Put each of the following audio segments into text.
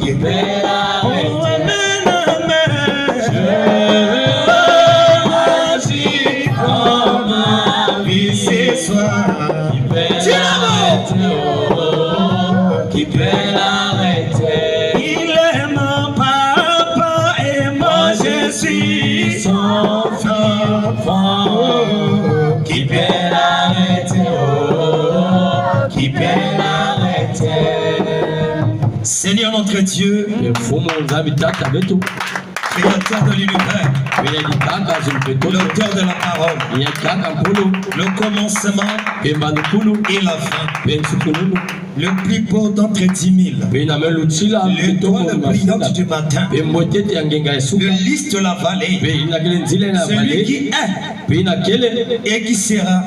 qui peut l'arrêter. Oh, amen, amen. Agis dans ma vie ce soir. Qui peut l'arrêter, oh, qui peut l'arrêter. Il est mon papa et moi je suis son enfant. Qui peut l'arrêter, oh, qui peut l'arrêter. Seigneur notre Dieu, Créateur de l'univers, l'auteur de la parole, le commencement et la fin, le plus beau d'entre 10 000, l'étoile brillante du matin, le lys de la vallée, celui qui est et qui sera.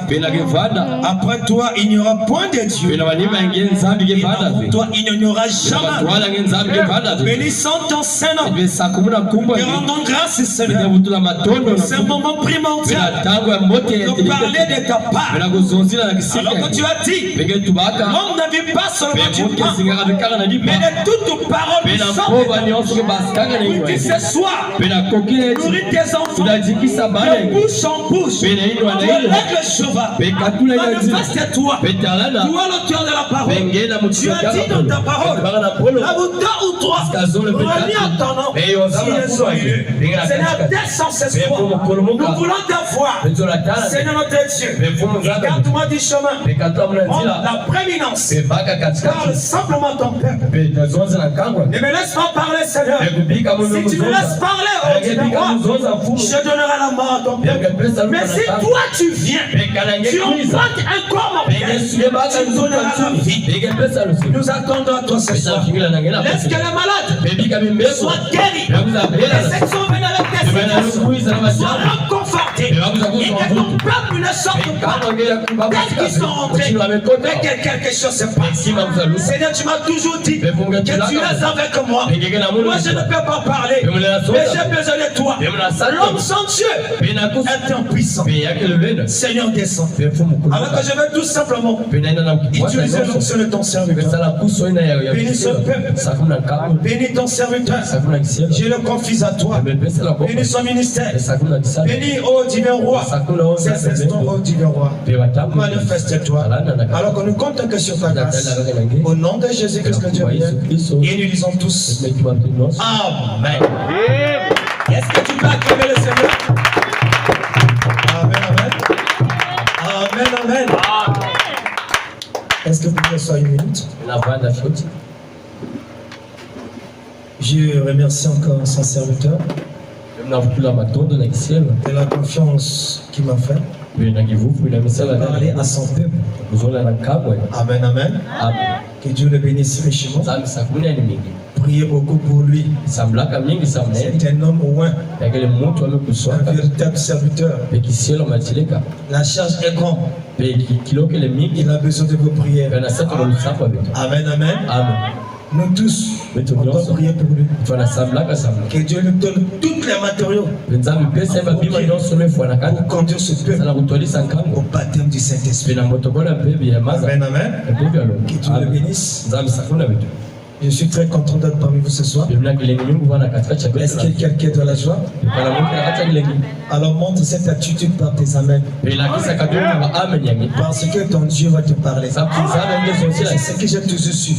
Après toi, il n'y aura point de Dieu. Et avant toi, il n'y aura jamais. Bénissons ton Saint-Nom. Et rendons grâce, Seigneur. C'est un moment primordial de parler de ta part. Alors que tu as dit, l'homme ne vit pas seulement du pain, mais de toute parole qui sort de oui, ce soir, nourris tes enfants de bouche en bouche, avec le cheval, manifeste-toi, toi l'auteur de la parole. Tu as dit dans ta parole, là où deux ou trois remis à ton nom, Seigneur, descends ce soir. Nous voulons te voir, Seigneur notre Dieu. Garde-moi du chemin. Prends la prééminence. Parle simplement ton peuple. Ne me laisse pas parler, Seigneur. Si tu me laisses parler, je donnerai la mort à ton peuple. Mais si toi tu viens, tu empruntes encore mon peuple, tu donneras la vie. Nous attendons à toi ce soir. Laisse que les malades soient guéris. Les sections viennent avec tes situations. Sois reconfortés. Et que ton peuple ne sorte pas tel qu'ils sont rentrés. Mais que quelque chose se passe. Seigneur, tu m'as toujours dit que tu es avec moi. Moi, je ne peux pas parler, mais j'ai besoin de toi. L'homme sans Dieu est impuissant. Seigneur, descends. Alors que je veux tout simplement utiliser l'onction de ton serviteur. Bénis ce peuple. Bénis ton serviteur. Je le confie à toi. Bénis son ministère. Bénis, ô divin roi, ces instants, ô divin roi. Manifeste-toi. Alors que nous comptons que sur ta grâce. Au nom de Jésus-Christ, que Dieu vienne. Et nous disons tous Amen. Est-ce que tu peux acclamer le Seigneur? Amen, amen. Amen, amen. Est-ce que vous pouvez faire une minute? Je remercie encore son serviteur de la confiance qu'il m'a fait de parler à son peuple. Amen, amen. Que Dieu le bénisse richement. Priez beaucoup pour lui. C'est un homme au loin, un véritable serviteur. La charge est grande. Il a besoin de vos prières. Amen, amen. Nous tous, on doit prier pour lui. Que Dieu lui donne tous les matériaux pour conduire ce peuple au baptême du Saint-Esprit. Amen, amen. Que Dieu le bénisse. Je suis très content d'être parmi vous ce soir. Est-ce qu'il y a quelqu'un de la joie? Alors montre cette attitude par tes amens. Parce que ton Dieu va te parler. C'est ce que j'ai toujours su.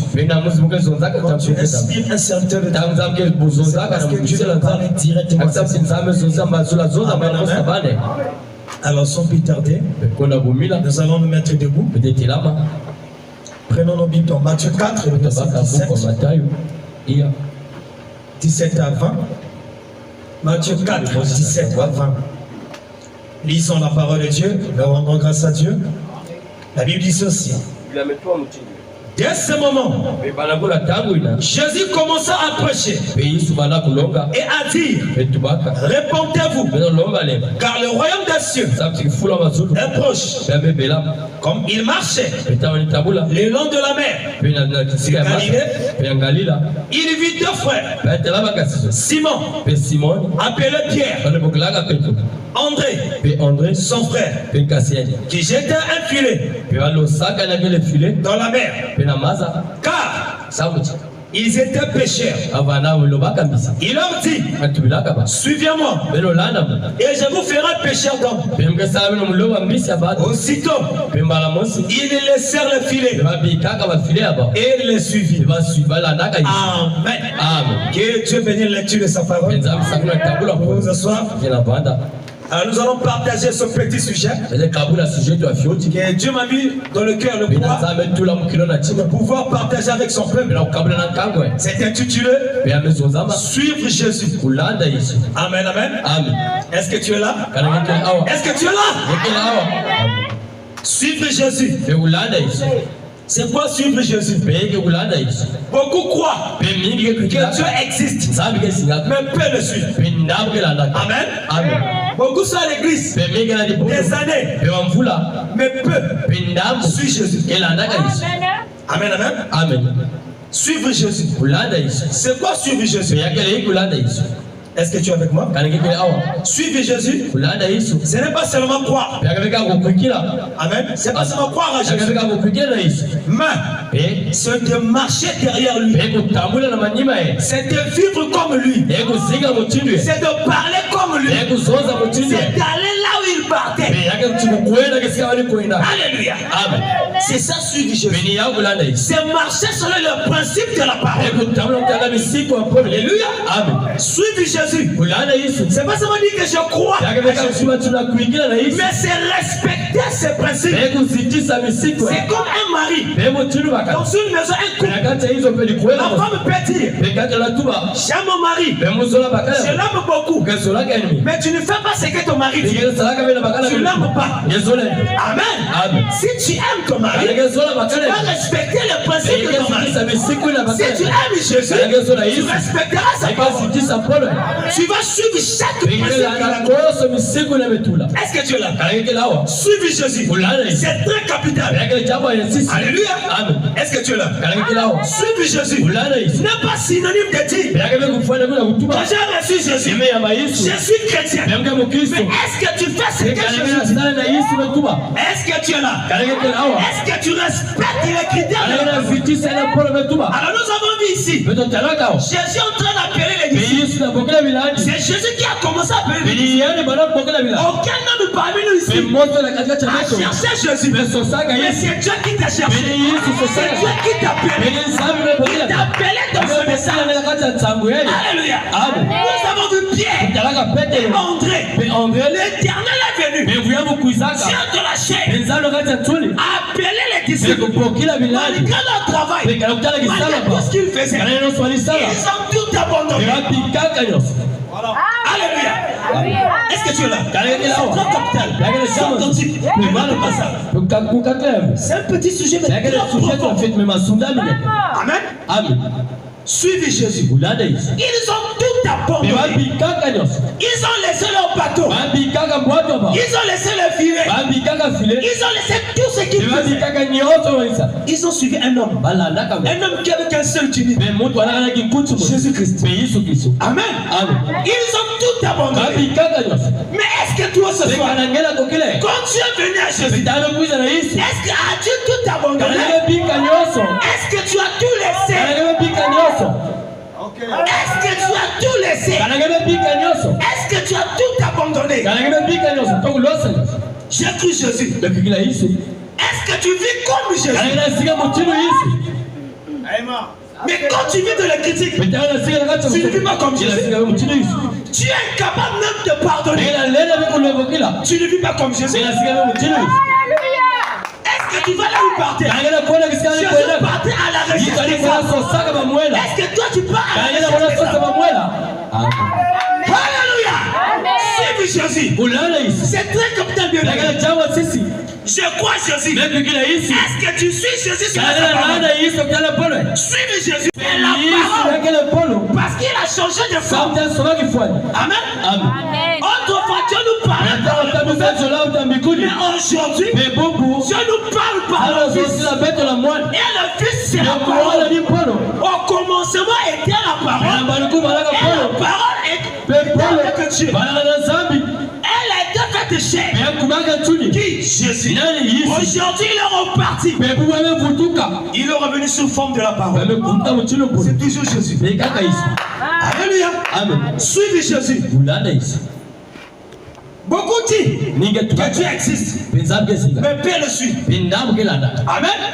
Quand tu respires un serviteur de Dieu, c'est parce que Dieu va parler directement. Amen. Alors sans plus tarder, nous allons nous mettre debout. Prenons nos Bibles dans Matthieu 4, verset 17 à 20. Matthieu 4, 17 à 20. Lisons la parole de Dieu, nous rendons grâce à Dieu. La Bible dit ceci. Dès ce moment, Jésus commença à prêcher et à dire: répondez-vous, car le royaume des cieux est proche. Comme il marchait le long de la mer Galilée, il vit deux frères, Simon, appelé Pierre, André, son frère, qui jetaient un filet dans la mer, car Ils étaient pécheurs. Il leur dit, suivez-moi. Et je vous ferai pécheur d'hommes. Aussitôt, ils laissèrent le filet. Et ils les suivirent. Amen. Que Dieu bénisse la lecture de sa parole. Vous asseoir. Alors nous allons partager ce petit sujet que Dieu m'a mis dans le cœur, le pouvoir de pouvoir partager avec son peuple. C'est intitulé Suivre Jésus. Amen, amen. Est-ce que tu es là? Est-ce que tu es là? Suivre Jésus. C'est quoi suivre Jésus? Beaucoup croient que Dieu existe, mais peu le suivent. Amen. Beaucoup sont à l'église des années, mais peu suivent Jésus. Amen, amen. Suivre Jésus. C'est quoi suivre Jésus? Est-ce que tu es avec moi? Suivre Jésus, ce n'est pas seulement croire. Amen. C'est pas seulement croire à Jésus. Mais c'est de marcher derrière lui. C'est de vivre comme lui. C'est de parler comme lui. C'est d'aller là où il partait. Alléluia. Amen. C'est ça suivre Jésus. C'est marcher selon le principe de la parole. Alléluia. Amen. Suivre Jésus. C'est pas seulement dire que je crois, mais c'est respecter ses principes. C'est comme un mari. Dans une maison, un couple. La femme peut dire, j'aime mon mari, je l'aime beaucoup. Mais tu ne fais pas ce que ton mari dit. Tu ne l'aimes pas. Amen. Si tu aimes ton mari, tu vas respecter le principe de ton mari. Si tu aimes Jésus, tu respecteras sa parole. Tu vas suivre chaque principe. Est-ce que tu es là? Suivre Jésus. C'est très capital. Alléluia. Est-ce que tu es là? Suivre Jésus n'est pas synonyme de dire j'ai reçu Jésus, je suis chrétien. Mais est-ce que tu fais ce que Jésus dit? Est-ce que tu es là? Est-ce que tu respectes les critères? Alors nous avons vu ici Jésus est en train d'appeler les disciples. C'est Jésus qui a commencé à appeler les disciples. Aucun homme parmi nous ici a cherché Jésus. Mais c'est Dieu qui t'a cherché. C'est Dieu qui t'a appelé. Il t'a appelé dans ce message. Alléluia. Nous avons vu Pierre et André. L'Éternel est venu. Dieu de la chair a appelé les disciples. Malgré leur travail, malgré tout ce qu'ils faisaient, ils ont tout abandonné. Alléluia. Est-ce que tu es là? C'est authentique. C'est un petit sujet, mais très profond. Amen. Suivez Jésus. Ils ont tout abandonné. Ils ont laissé leur bateau. Ils ont laissé le filet. Ils ont laissé tout ce qu'ils faisaient. Ils ont suivi un homme. Un homme qui avait qu'un seul tunique. Jésus-Christ. Amen. Ils ont tout abandonné. Mais est-ce que toi ce soir, quand tu es venu à Jésus, est-ce que as-tu tout abandonné? Est-ce que tu as tout laissé? Est-ce que tu as tout laissé? Est-ce que tu as tout abandonné? J'ai cru Jésus. Est-ce que tu vis comme Jésus? Mais quand tu vis de la critique, tu ne vis pas comme Jésus. Tu es incapable même de pardonner. Tu ne vis pas comme Jésus. Est-ce que tu vas là où partir? Jésus partait à la recherche des âmes. Est-ce que toi tu pars à la recherche des âmes? Alléluia. Suivre Jésus. C'est très capital bien. Je crois Jésus. Est-ce que tu suis Jésus sur la parole? Suivre Jésus. C'est la parole. Parce qu'il a changé de forme. Amen. Autrefois Dieu nous parle. Mais aujourd'hui, Dieu nous parle par le Fils. Et le Fils c'est la parole. Au commencement était la parole. Et la parole est avec Dieu. Elle a été faite chair. Qui? Jésus. Aujourd'hui, il est reparti. Il est revenu sous forme de la parole. C'est toujours Jésus. Alléluia. Amen. Suivez Jésus. Beaucoup disent que Dieu existe. Mais Père le suit. Amen.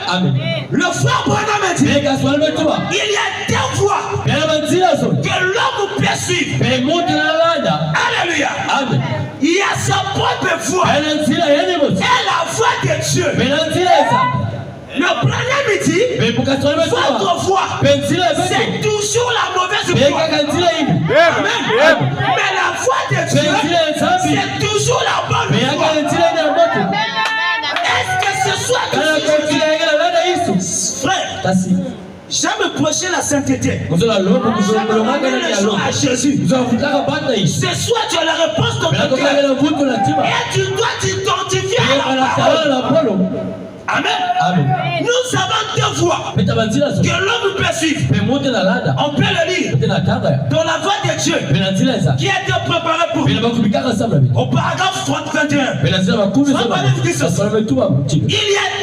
Amen. Le frère Branham a dit il y a deux fois que l'homme peut suivre. Alléluia. Amen. Il y a sa propre foi et la foi de Dieu. Le Branham dit votre foi, c'est toujours la mauvaise foi. Amen. Mais la foi de Dieu, c'est toujours la bonne foi. Est-ce que ce soit frère, jamais prêcher la sainteté. À Jésus. C'est soit tu as la réponse dans ton cœur et tu dois t'identifier à la parole. Amen. Amen. Nous avons deux voies que l'homme peut suivre. On peut le lire dans la voie de Dieu qui a été préparée pour nous. Au paragraphe 21. Il y a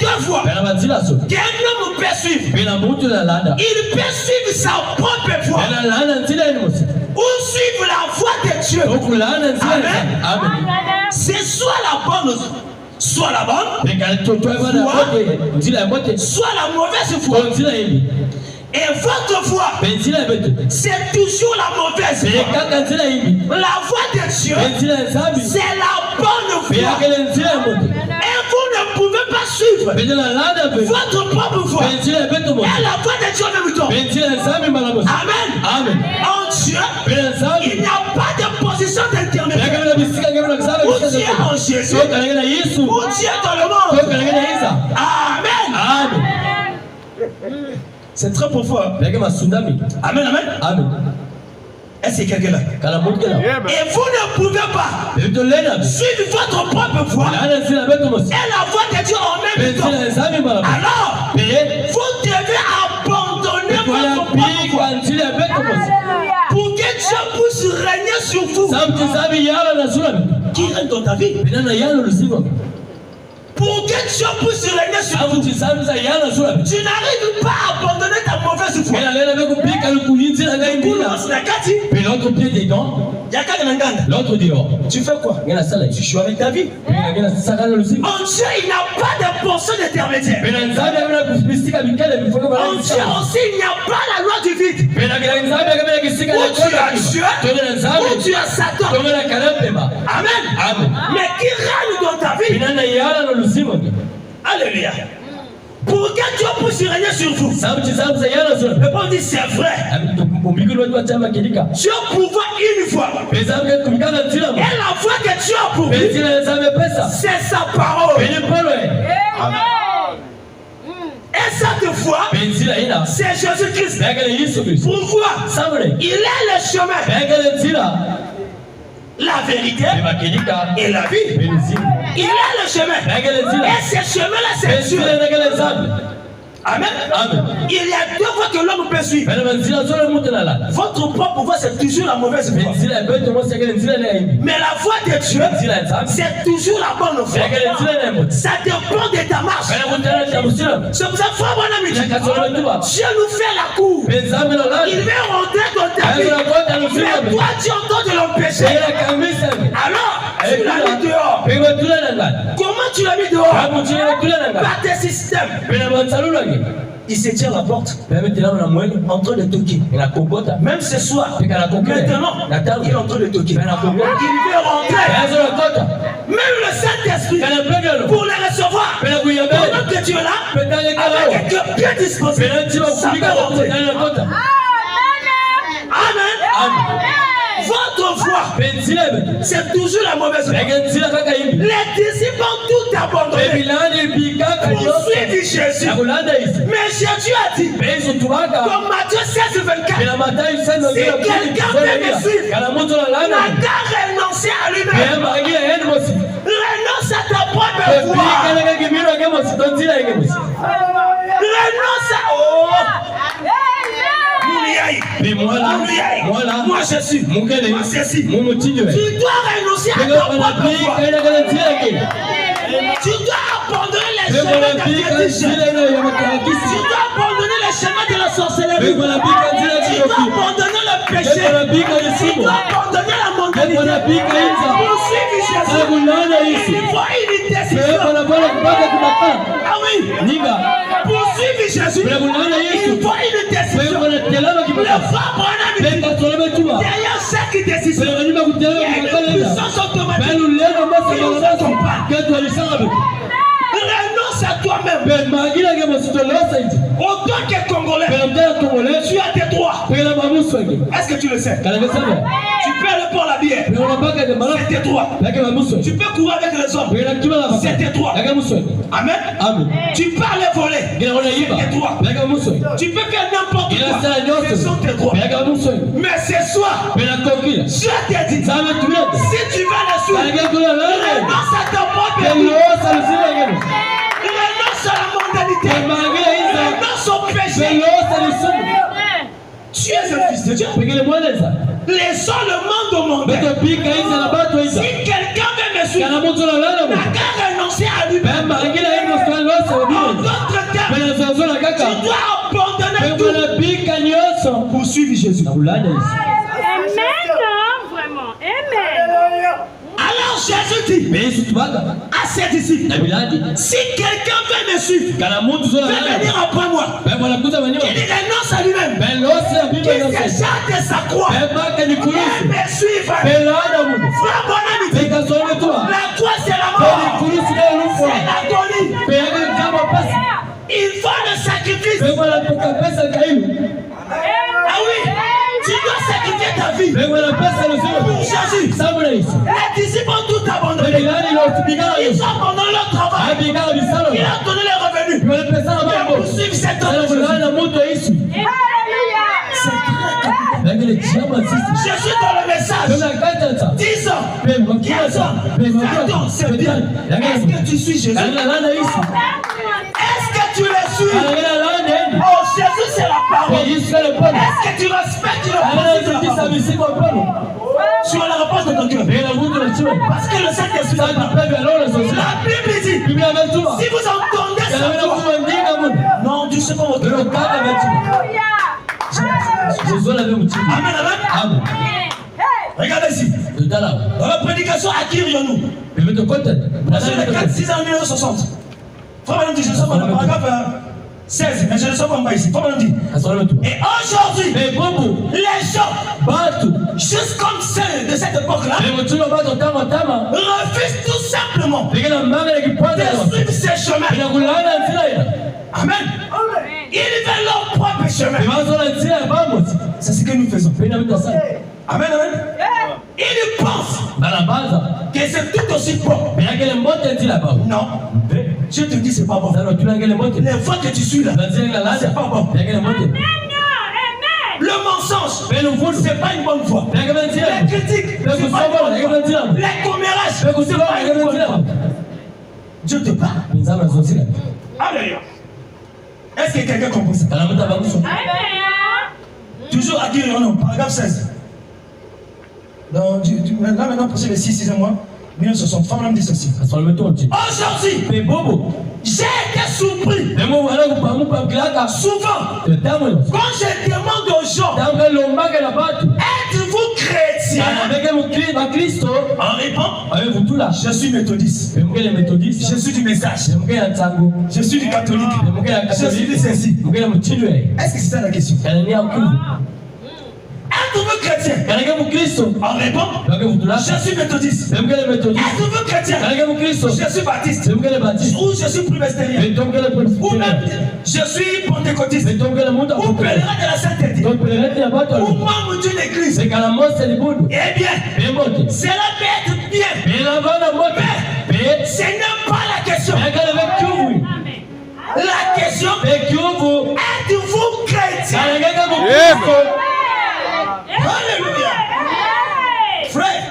deux voies qu'un homme peut suivre. Il peut suivre sa propre voie ou suivre la voie de Dieu. Amen. C'est soit la bonne, soit la bonne, soit la mauvaise foi. Et votre foi, c'est toujours la mauvaise foi. La voie de Dieu, c'est la bonne foi. Et vous ne pouvez pas suivre votre propre foi et la foi de Dieu en même temps. Amen. En Dieu, il n'y a pas de position d'intermédiaire. Où Dieu est en Jésus, où Dieu est dans le monde. Amen. C'est très profond. Amen, amen. Est-ce qu'il y a quelqu'un là? Et vous ne pouvez pas suivre votre propre voie et la voie de Dieu en même temps. Alors, vous devez abandonner votre propre voie pour que Dieu puisse régner sur vous. Qui règne dans ta vie? Pour que Dieu puisse régner sur vous. Tu n'arrives pas à abandonner ta mauvaise foi. L'autre dit tu fais quoi? Tu joues avec ta vie. En Dieu, il n'a pas de pensée d'intermédiaire. En Dieu aussi, il n'y a pas la loi du vide. Où tu as Dieu, où tu as Satan. Amen. Mais qui règne dans ta vie? Alléluia. Pour que Dieu puisse régner sur vous. Le bon dit c'est vrai. Dieu pourvoit une fois. Et la foi que Dieu a pourvu, c'est sa parole. Amen. Et cette foi, c'est Jésus-Christ. Pourquoi? Il est le chemin, la vérité et la vie. Il est le chemin. Et ce chemin-là, c'est Dieu. Amen. Il y a deux voies que l'homme peut suivre. Votre propre voie, c'est toujours la mauvaise voie. Mais la voie de Dieu, c'est toujours la bonne voie. Ça dépend de ta marche. C'est pour ça que frère Branham dit, Dieu nous fait la cour. Il veut rentrer dans ta vie. Mais toi, tu entends de l'empêcher. Alors, tu l'as mis dehors. Comment tu l'as mis dehors? Par tes systèmes. Il se tient à la porte en train de toquer. Même ce soir, maintenant, il est en train de toquer. Il veut rentrer. Même le Saint-Esprit, pour le recevoir, pendant que tu es là, avec un pied disposé, ça peut rentrer. Amen. Votre foi, c'est toujours la mauvaise foi. Les disciples ont tout abandonné pour suivre Jésus. Mais Jésus a dit, comme Matthieu 16:24, si quelqu'un veut me suivre, n'a qu'à renoncer à lui-même. Renonce à ta propre foi. Renonce à... Moi je suis. Moi ceci. Tu dois renoncer à ton propre foi. Tu dois abandonner les chemins de la tradition. Tu dois abandonner les chemins de la sorcellerie. Tu dois abandonner le péché. Tu dois abandonner la mondanité. Pour suivre Jésus, il faut une décision. Ah oui. Pour suivre Jésus, il faut une décision. Le frère Branham dit, derrière chaque décision, il y a une puissance automatique qui nous accompagne. Renonce à toi-même. En tant que Congolais, tu as tes droits. Est-ce que tu le sais? Tu peux aller pour la bière. C'est tes droits. Tu peux courir avec les hommes. C'est tes droits. Amen. Tu peux aller voler. C'est tes droits. Tu peux faire n'importe quoi. Ce sont tes droits. Mais ce soir, je te dis, si tu vas le suivre, renonce à ton propre vie. Renonce à la mondanité. Renonce au péché. Tu es un fils de Dieu. Laissons le monde au monde. Si quelqu'un veut me suivre, n'a qu'à renoncer à lui-même. En d'autres termes, tu dois abandonner tout pour suivre Jésus. Amen. Vraiment. Amen. Alors Jésus dit à ses disciples, si quelqu'un veut me suivre, veut venir après moi, qu'il renonce à lui-même, qu'il s'écharte de sa croix, et me suivre. Frère Branham dit, la croix c'est la mort, c'est l'agonie. Il faut le sacrifice. Ah oui, tu dois sacrifier ta vie pour Jésus. Les disciples ont tout abandonné. Ils ont abandonné leur travail. Ils ont donné les revenus. Pour suivre cette œuvre. Jésus dans le message 10 ans, 15 ans, 20 ans, c'est bien. Est-ce que tu suis Jésus? Est-ce que tu le suis? Oh, Jésus c'est la parole. Est-ce que tu respectes le principe? Tu as la réponse de ton cœur. Parce que le Saint-Esprit, la Bible dit, si vous entendez sa voix, non, tu sais pas votre nom. Amen, amen. Regardez ici. Dans la prédication, à qui rions-nous? Dans le 4-6 ans 1960. Frère Madame dit, je ne sais pas dans le paragraphe 16, mais je ne sais pas ici. Frère Madame dit. Et aujourd'hui, les gens, juste comme ceux de cette époque-là, refusent tout simplement de suivre ces chemins. Amen. Ils veulent leur propre chemin. C'est ce que nous faisons. Amen, amen. Ils pensent que c'est tout aussi bon. Non. Je te dis, c'est pas bon. Les fois que tu suis là, c'est pas bon. Le mensonge, c'est pas une bonne foi. Les critiques, c'est pas une bonne foi. Les commérages, c'est pas une bonne foi. Dieu te parle. Alléluia. Est-ce que quelqu'un comprend ça? Toujours à dire, non, paragraphe 16. Là maintenant, pour les 6 mois, 1960, femme dit ceci. Aujourd'hui, j'ai été surpris. Souvent, quand je demande aux gens, êtes-vous chrétien? En répond, je suis méthodiste. Je suis du message. Je suis du catholique. Je suis du ceci. Est-ce que c'est ça la question? Êtes-vous chrétien? En répond, je suis méthodiste. Êtes-vous chrétien? Je suis baptiste. Ou je suis presbytérien. Ou même je suis pentecôtiste. Ou pèlerin de la sainteté. Ou membre d'une église. Eh bien, cela peut être bien. Mais ce n'est pas la question. La question, êtes-vous chrétien? Alléluia. Frère,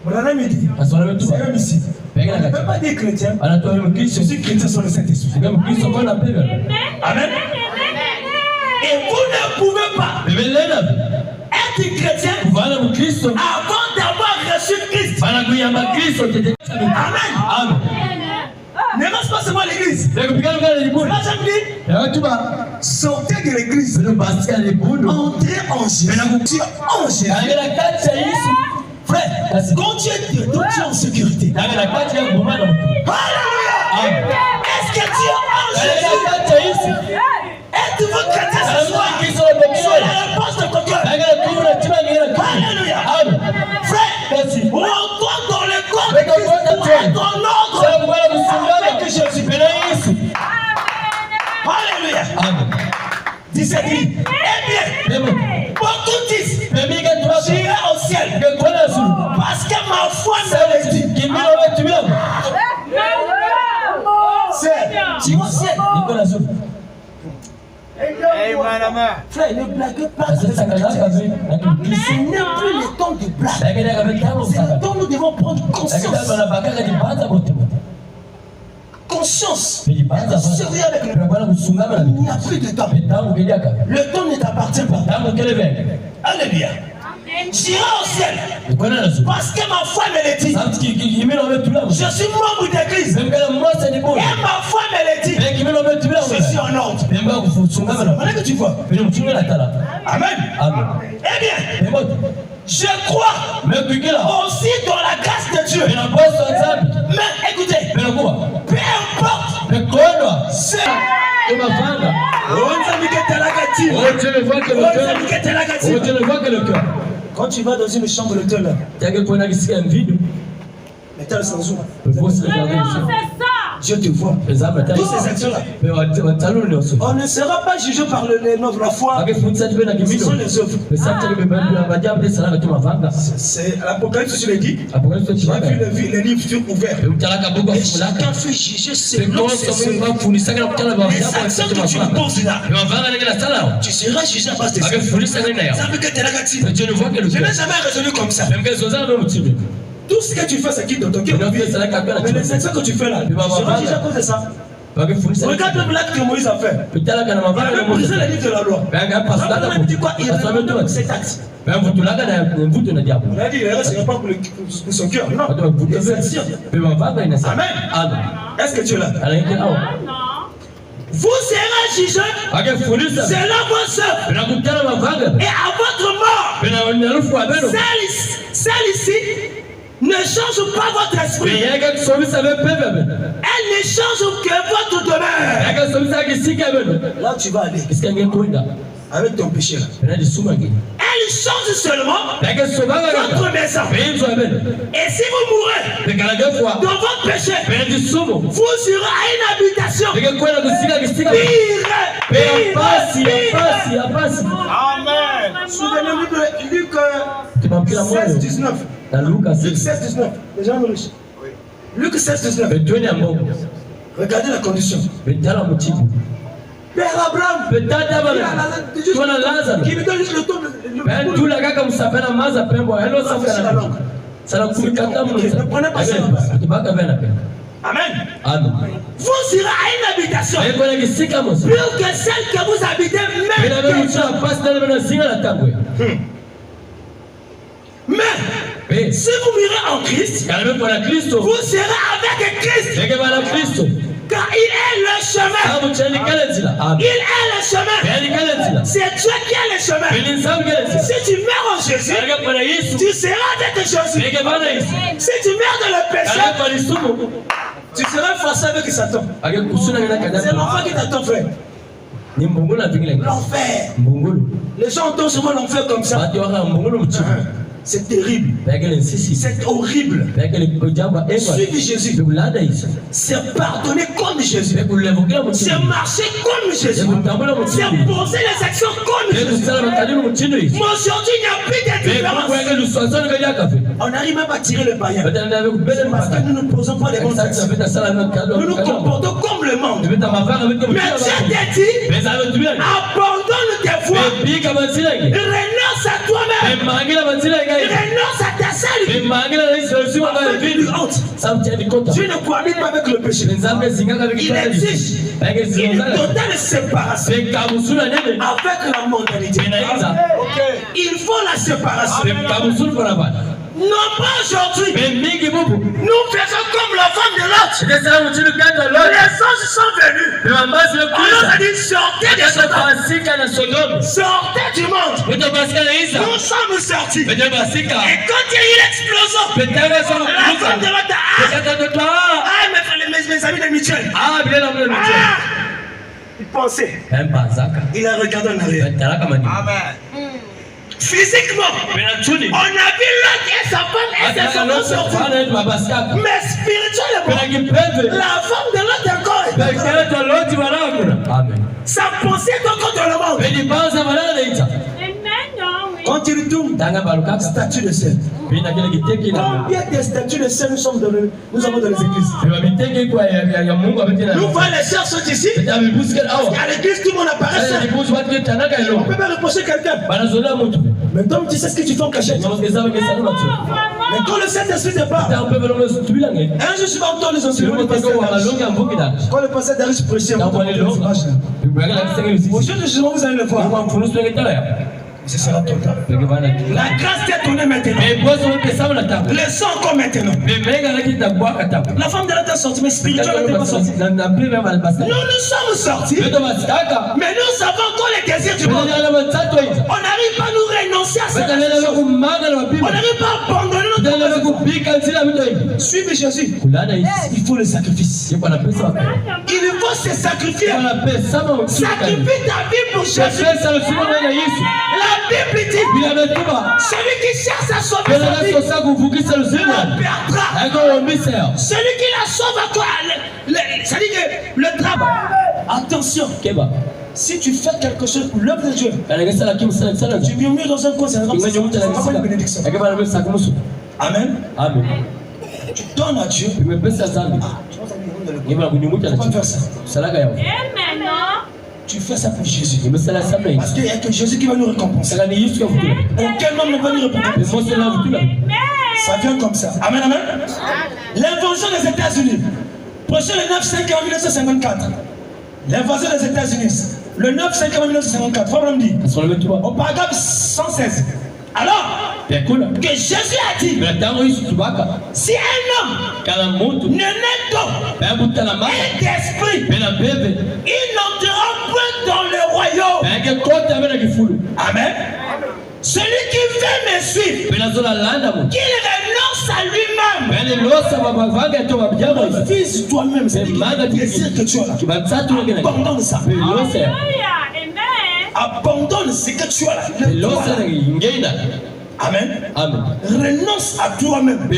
Branham dit, c'est un ici. On ne peut pas dire chrétien. Je suis chrétien sur le Saint-Esprit. Amen. Et vous ne pouvez avant d'avoir reçu Christ. Amen. Ne reste pas seulement l'église. Là, j'aime dire, sortez de l'église. Entrez en Jésus. En Jésus. Frère, quand tu es dedans, tu es en sécurité. Alléluia. Est-ce que tu es en Jésus? Êtes-vous chrétien ce soir? Sois la réponse de ton cœur. Alléluia. Frère, rentre dans le corps de Christ pour être en ordre avec Jésus. Alléluia. 17 dit, eh bien, beaucoup disent, j'irai au ciel, parce que ma foi me le dit. C'est, tu vas au ciel. Frère, ne blague pas. Ce n'est plus le temps de blague. C'est le temps où nous devons prendre conscience. Conscience. Il n'y a plus de temps. Le temps ne t'appartient pas. Alléluia. J'irai au ciel parce que ma foi me le dit. Je suis membre d'église et ma foi me le dit. Je suis en ordre. Voilà que tu vois. Amen. Eh bien, je crois aussi dans la grâce de Dieu. Mais écoutez, peu importe ce Tu ne vois que le cœur. Quand tu vas dans une chambre d'hôtel, l'état sans eau. Dieu te voit. Toutes ces actions-là. On ne sera pas jugé par notre foi. Ce sont les œuvres. C'est l'Apocalypse, je l'ai dit. J'ai vu les livres ouverts. Et chacun fait juger selon ses œuvres. Les actions que tu poses là, tu seras jugé à base de ça. Je n'ai jamais raisonné comme ça. Tout ce que tu fais, c'est qui dans ton cœur. Mais les actions que tu fais là, tu seras jugé à cause de ça. Regarde le blague que Moïse a fait. Il a brisé les livres de la loi. Il a dit quoi? Il a fait cet acte. Il a dit il ne restera pas pour son cœur. Non. Les actions. Amen. Est-ce que tu es là? Vous serez jugé selon vos œuvres. Et à votre mort, celle ici ne change pas votre esprit. Elle ne change que votre demeure. Là tu vas aller avec ton péché là. Elle change seulement votre maison. Et si vous mourrez dans votre péché, vous serez à une habitation. Amen. Souvenez-vous de Luc 16, 19. Luc 16, 19. Les gens riches. Luc 16, 19. Regardez la condition. Père Abraham, qui me donne juste le temps de ne prenez pas ça. Amen. Vous irez à une habitation plus que celle que vous habitez même. Mais si vous mourrez en Christ, vous serez avec Christ. Car il est le chemin. Il est le chemin. C'est Dieu qui est le chemin. Si tu meurs en Jésus, tu seras avec Jésus. Si tu meurs dans le péché, tu seras face avec Satan. C'est l'enfer qui t'attend, frère. L'enfer. Les gens entendent souvent l'enfer comme ça. C'est terrible. C'est horrible. Suivre Jésus, c'est pardonner comme Jésus. C'est marcher comme Jésus. C'est poser les actions comme Jésus. Mais aujourd'hui, il n'y a plus de différence. On n'arrive même pas à tirer le païen. Parce que nous ne posons pas les bonnes actions. Nous nous comportons comme le monde. Mais Dieu t'a dit, abandonne tes voies. Renonce à toi-même. Renonce à ta salut. Tu ne cohabites pas avec le péché. Il exige une totale séparation avec la mondanité. Il faut la séparation. Non pas aujourd'hui. Nous faisons comme la femme de Lot. Les anges sont venus. On nous a dit sortez de Sodome. Sortez du monde. Nous sommes sortis. Et quand il y a eu l'explosion, la femme de Lot a mes amis de Michel. Il pensait. Il a regardé en arrière. Amen. Physiquement, on a vu Lot et sa femme et ses enfants sortis. Mais spirituellement, la femme de Lot encore. Sa pensée est encore dans le monde. Quand il tourne, statue de sel. Combien de statues de sel nous avons dans les églises? Nous voyons les sœurs sont ici. À l'église, tout le monde apparaît seul. On peut pas reprocher quelqu'un. Mais toi, tu sais ce que tu fais en cachette. Mais quand le Saint-Esprit te parle, un jour je vais entendre les enseignements. Quand le pasteur Darius prêchait, aujourd'hui, vous allez le voir. Ce sera total. La grâce t'est donnée maintenant. Le sang encore maintenant. La femme de la terre sortie, mais spirituellement elle n'est pas sortie. Nous sommes sortis. Mais nous savons encore les désirs du monde. On n'arrive pas à nous renoncer à ça. On n'arrive pas à abandonner notre vie. Suivez Jésus. Il faut le sacrifice. Il faut se sacrifier. Sacrifie ta vie pour Jésus. La Bible dit, celui qui cherche à sauver sa vie, la perdra. Celui qui la sauve encore, c'est-à-dire que le travail. Attention, si tu fais quelque chose pour l'œuvre de Dieu, tu murmures dans un coin, c'est une bénédiction. Amen. Tu donnes à Dieu. Tu peux pas faire ça. Tu fais ça pour Jésus. Parce qu'il n'y a que Jésus qui va nous récompenser. Aucun homme ne va nous récompenser. Ça vient comme ça. Amen, amen. L'invention des États-Unis. Prochain le 9/5 en 1954. L'invention des États-Unis. Le 9/5 en 1954. Frère me dit. Au paragraphe 116. Alors, que Jésus a dit, si un homme ne naît d'eau et d'esprit, il n'entrera point dans le royaume. Amen. Celui qui veut me suivre, qu'il renonce à lui-même. Fils toi-même, c'est le désir que tu as là. Abandonne ça. Abandonne ce que tu as là. Amen. Renonce à toi-même.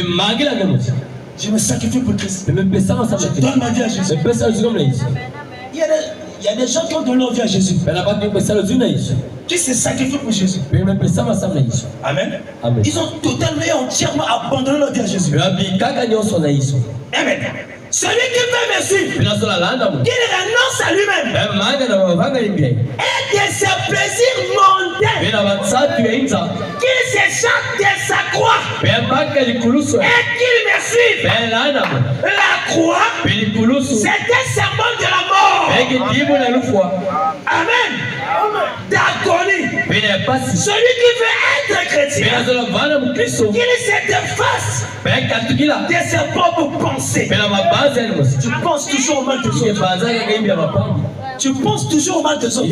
Je me sacrifie pour Christ. Je donne ma vie à Jésus. Il y a des gens qui ont donné leur vie à Jésus. Qui se sacrifient pour Jésus. Amen. Ils ont totalement et entièrement abandonné leur vie à Jésus. Amen. Celui qui veut me suivre, qu'il renonce à lui-même et de ses plaisirs mondains, qu'il s'échappe de sa croix et qu'il me suive. La croix, c'est un symbole de la mort. Amen. D'agonie. Celui qui veut être chrétien, qu'il se défasse de ses propres pensées. Tu penses toujours au mal de autres. Tu penses toujours au mal de autres.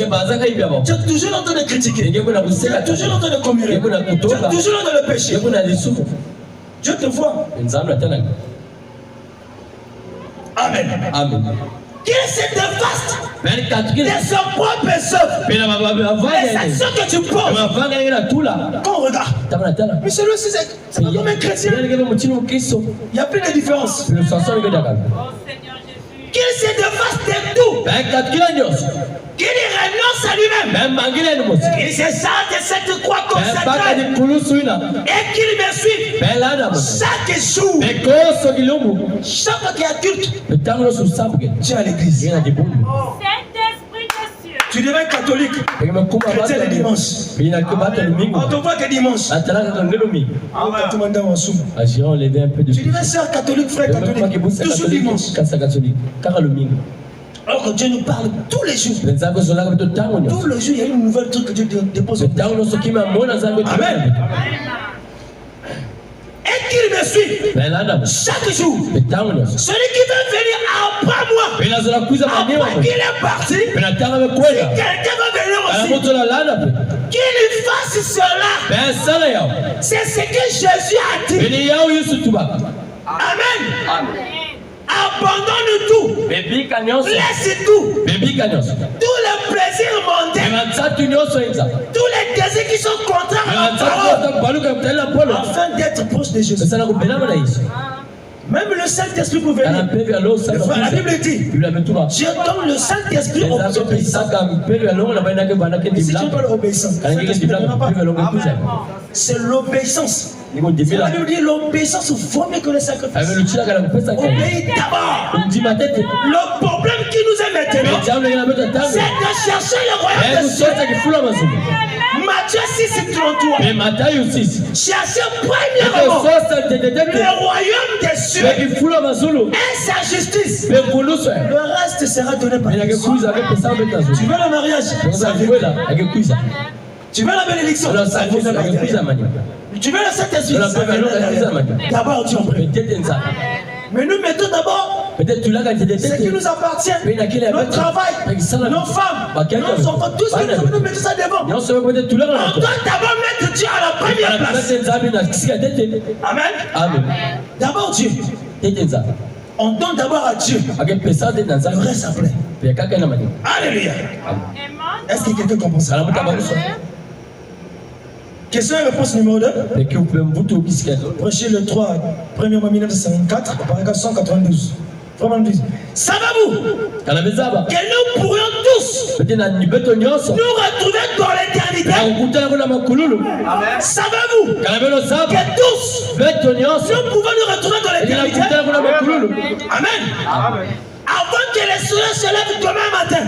Tu es toujours en train de critiquer. Tu es toujours en train de commurer. Tu es toujours dans le péché. Dieu te voit. Amen. Qu'il se défaste de son propre œuvre. Les actions que tu poses. Quand on regarde. Mais celui-ci, c'est comme un chrétien. Il n'y a plus de différence. Qu'il se défaste de tout. Qu'il renonce à lui-même. Qu'il se sente de cette croix consacrée. Et qu'il me suive. Chaque jour. Chaque fois qu'il y a culte. Tu es à l'église. Saint-Esprit de Dieu. Tu deviens catholique. Chrétien le dimanche. On te voit que dimanche. Tu deviens sœur catholique, frère catholique. Toujours dimanche. Alors que Dieu nous parle tous les jours. Tous les jours, il y a une nouvelle truc que Dieu dépose. Amen. Et qu'il me suit chaque jour. Celui qui veut venir après moi, après qu'il est parti, si quelqu'un veut venir aussi, qu'il fasse cela. C'est ce que Jésus a dit. Amen. Abandonne tout. Laisse tout. Tous les plaisirs mondains. Tous les désirs qui sont contraires à la parole. Afin d'être proche de Jésus. Même le Saint-Esprit peut venir. La Bible dit, je donne le Saint-Esprit aux obéissants. Si tu parles d'obéissance, c'est l'obéissance. La Bible dit l'obéissance vaut mieux que le sacrifice. Obéis d'abord. Le problème qui nous est maintenant, c'est de chercher le royaume des cieux. Matthieu 6:33. Cherchez premièrement le royaume des cieux et sa justice. Le reste sera donné par Dieu. Tu veux le mariage? Tu veux la bénédiction? Tu veux le Saint-Esprit? D'abord tu en prie. Mais nous mettons d'abord ce qui nous appartient, notre travail, nos femmes, nos enfants, tout ce que nous mettons ça devant. On doit d'abord mettre Dieu à la première place. Amen. D'abord Dieu. On donne d'abord à Dieu. Le reste après. Alléluia. Est-ce que quelqu'un comprend ça? Question et réponse numéro 2. Prêcher le 3, 1er mois 1954, paragraphe 192. Savez-vous que nous pourrions tous nous retrouver dans l'éternité? Savez-vous que tous nous pouvons nous retrouver dans l'éternité? Amen. Avant que les soleils se lèvent demain matin.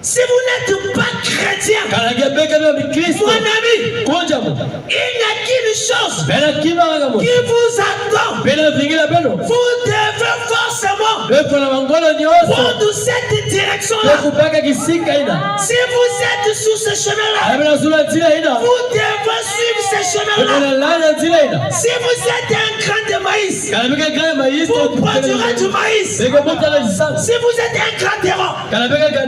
Si vous n'êtes pas chrétien, mon ami, il n'y a qu'une chose qui vous attend. Vous devez forcément prendre cette direction-là. Si vous êtes sur ce chemin-là, vous devez suivre ce chemin-là. Si vous êtes un grain de maïs, vous produirez du maïs. Si vous êtes un grain d'érable,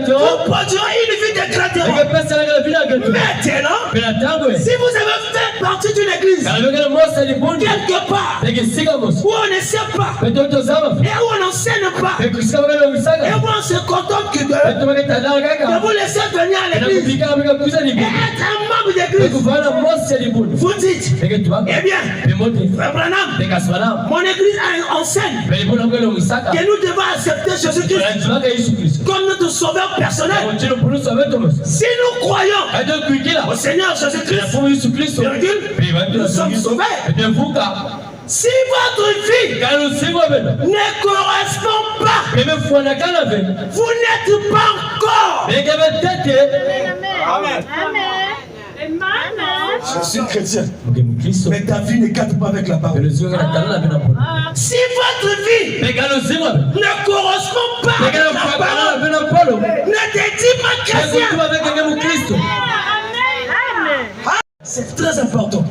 vous produirez une vie de grain d'érable. Maintenant, si vous avez fait partie d'une église quelque part où on ne sait pas et où on n'enseigne pas et où on se contente que de vous laisser venir à l'église et être un membre d'église, vous dites, eh bien, Frère Branham, mon église enseigne que nous devons accepter Jésus-Christ comme notre sauveur personnel. Si nous croyons au Seigneur Jésus-Christ, nous sommes sauvés. Si votre vie ne correspond pas, vous n'êtes pas encore. Amen. Je suis chrétien, mais ta vie ne cadre pas avec la parole. Si votre vie ne correspond pas avec la parole, ne te dis pas chrétien. C'est très important.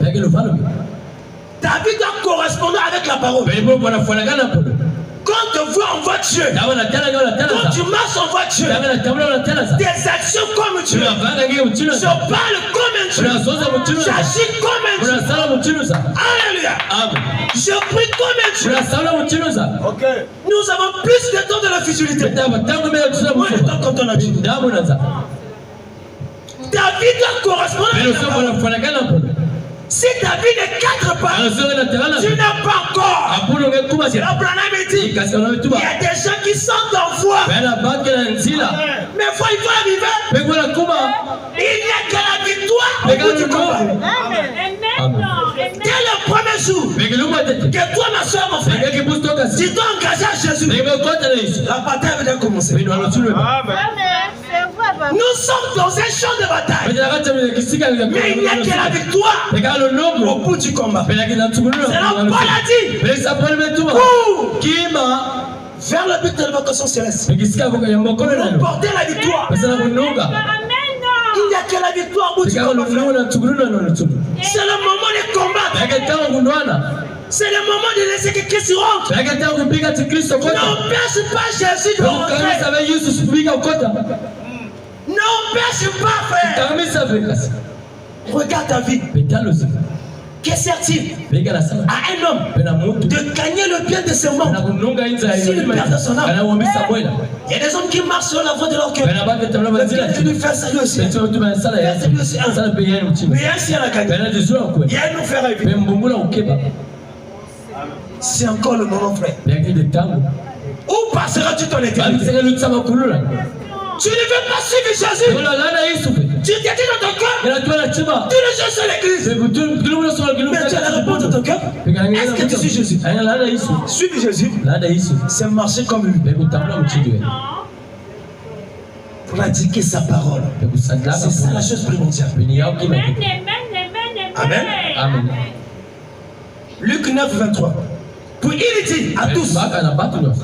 Ta vie doit correspondre avec la parole. Quand tu vois, on voit Dieu. Quand tu marches, on voit Dieu. Tes actions comme Dieu. Je parle comme un Dieu. J'agis comme un Dieu. Alléluia. Je prie comme un Dieu. Okay. Nous avons plus de temps de la futilité. Moins de temps quand on a dit. Ta vie doit correspondre avec la parole. Si ta vie ne cadre pas, tu n'as pas encore. Abraham dit, il y a des gens qui sont en voie. Mais il faut arriver. Il n'y a que la victoire au bout du combat. Dès le premier jour, Que toi, ma soeur, mon frère, si tu es engagé à Jésus, la bataille va déjà commencer. Nous sommes dans un champ de bataille. Mais il n'y a que la victoire au bout du combat. C'est là Paul a dit. Vers le but de l'évocation céleste. Porter la victoire. Il n'y a que la victoire au bout du combat. C'est le moment de combattre. C'est le moment de laisser que Christ rentre. N'empêche pas Jésus de rentrer. N'empêche pas, frère. Regarde ta vie. Que sert-il à un homme de gagner le bien de ce monde s'il perd son âme? Il y a des hommes qui marchent sur la voie de leur cœur. Le lui fait salut aussi. Mais ainsi à la gagne. Il y a un enfer à vivre. C'est encore le moment, frère. Où passeras-tu ton éternité? Tu ne veux pas suivre Jésus. Tu t'es dit dans ton cœur. Tu ne cherches sur l'église. Mais tu as la réponse dans ton cœur. Est-ce que tu suis Jésus? Suivre Jésus, c'est marcher comme lui. Pratiquer sa parole. C'est ça la chose primordiale. Amen. Amen. Luc 9, 23. Puis il dit à tous,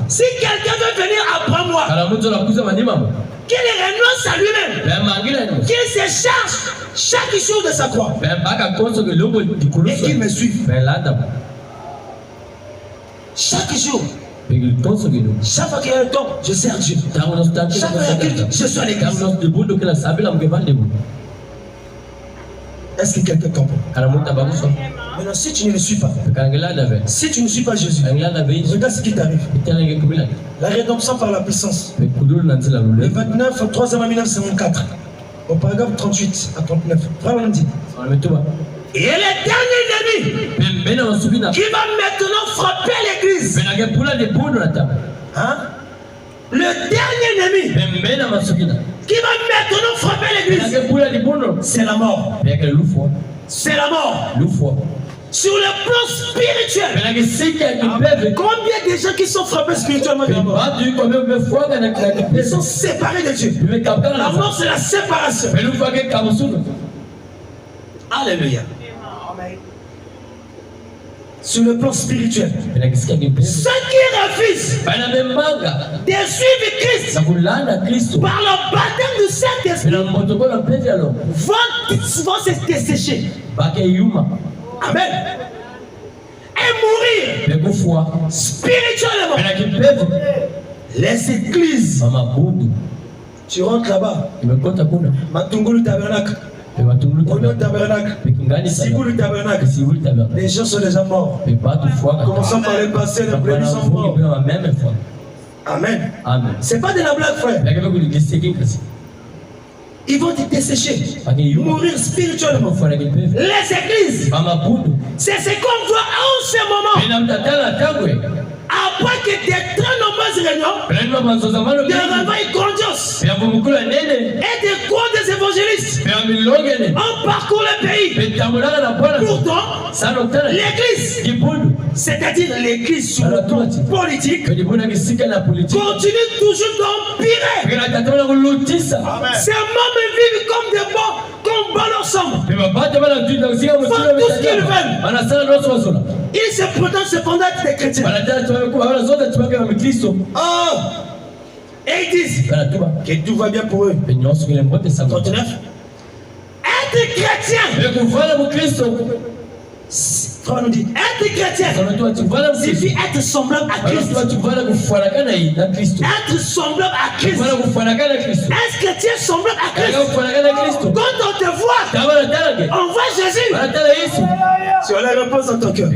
si quelqu'un veut venir après moi, qu'il renonce à lui-même, qu'il se charge chaque jour de sa croix et qu'il me suive. Chaque jour, chaque fois qu'il y a un temps, je sers Dieu. Chaque fois qu'il y a un culte, je suis à l'église. Est-ce que quelqu'un comprend? Maintenant, si tu ne le suis pas, si tu ne suis pas Jésus, regarde ce qui t'arrive. La rédemption par la puissance. Le 29, 3e à 1954. Au paragraphe 38 à 39. Vraiment dit. Et le dernier ennemi qui va maintenant frapper l'église. Hein? Le dernier ennemi qui va maintenant frapper l'église, c'est la mort. C'est la mort. Sur le plan spirituel, combien de gens qui sont frappés spirituellement de la mort? Ils sont séparés de Dieu. La mort, c'est la séparation. Alléluia. Sur le plan spirituel, ceux qui refusent de suivre Christ par le baptême du Saint-Esprit vont se dessécher. Amen. Et mourir spirituellement. Les églises. Tu rentres là-bas. Matungulu tabernacle. Les gens sont déjà morts. Commençons par les passés, les brebis sont morts. Amen. C'est pas de la blague, frère. Ils vont te dessécher, mourir spirituellement. Les églises, c'est ce qu'on voit en ce moment. Après que des très nombreuses réunions, des réveils grandioses et des grands évangélistes ont parcouru le pays. Pourtant, l'église, c'est-à-dire l'église sur le plan politique, continue toujours d'empirer. Ces membres vivent comme des bons ensemble. Font tout ce qu'ils veulent. Ils se prétendent cependant être des chrétiens. Et ils disent que tout va bien pour eux. 39. Être chrétien. Frère nous dit, être chrétien signifie être semblable à Christ. Être semblable à Christ. Être chrétien semblable à Christ. Quand on te voit, on voit Jésus. Tu as la réponse dans ton cœur.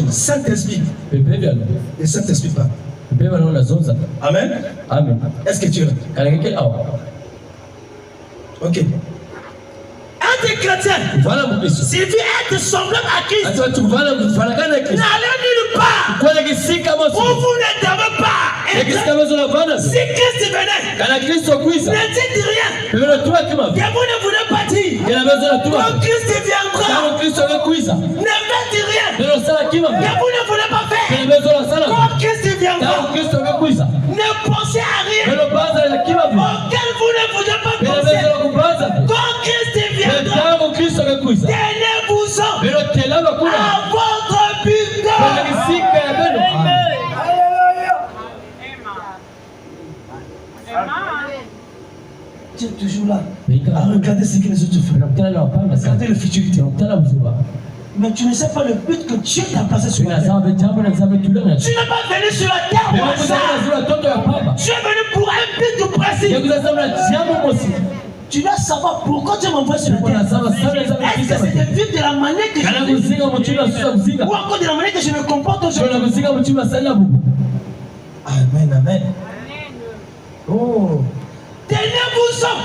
Saint-Esprit. Le Saint-Esprit pas. Amen. Est-ce que tu es là? Ok. Être chrétien signifie être semblable à Christ. N'allez nulle part où vous ne devez pas. Si Christ venait, ne dites rien. Que vous ne voulez pas dire quand Christ viendra, ne faites rien. Mais vous ne voulez pas faire. Quand Christ viendra, ne pensez à rien auquel vous ne voulez pas penser. Quand Christ viendra, tenez-vous-en à votre but. Tu es toujours là à regarder ce que les autres font. Regardez le futurité. Mais tu ne sais pas le but que Dieu t'a placé sur la terre. Tu n'es pas venu sur la terre pour hasard. Tu es venu pour un but précis. Tu dois savoir pourquoi Dieu m'envoie sur la terre. Est-ce que c'est le but de la manière que je vis, ou encore de la manière que je me comporte aujourd'hui? Amen, amen. Oh. Tenez-vous-en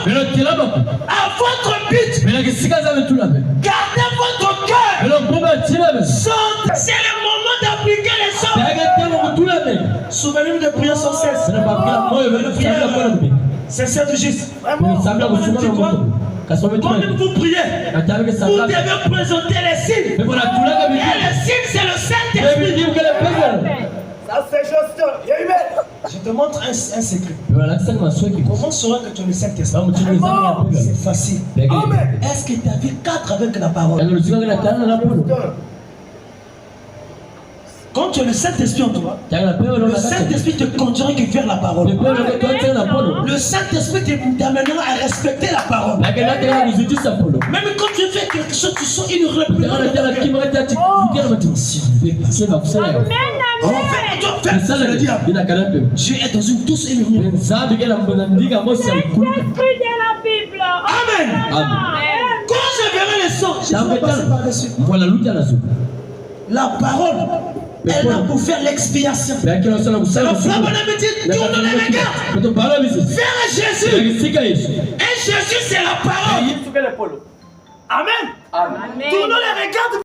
à votre but. Gardez votre cœur. C'est le moment d'appliquer les sorts. Souvenez-vous de prier sans cesse. C'est ça de juste. Quand vous priez, vous devez présenter les signes. Et les signes, c'est le Saint-Esprit. Ça, c'est juste. Je te montre un secret. Comment sauras que tu es le Saint-Esprit? C'est facile. Est-ce que ta vie cadre avec la parole? Quand tu as le Saint-Esprit en toi, le Saint-Esprit te conduira que vers la parole. Le Saint-Esprit t'amènera à respecter la parole. Même quand tu fais quelque chose, tu sens une rébellion. Dieu est dans une douce et lumière. Amen. Quand je verrai les sorts, je vais passer par-dessus. La parole, elle a pour faire l'expiation. Le frère Bonhomme dit, tourne les regards vers Jésus. Et Jésus, c'est la parole. Amen. Tournons les regards.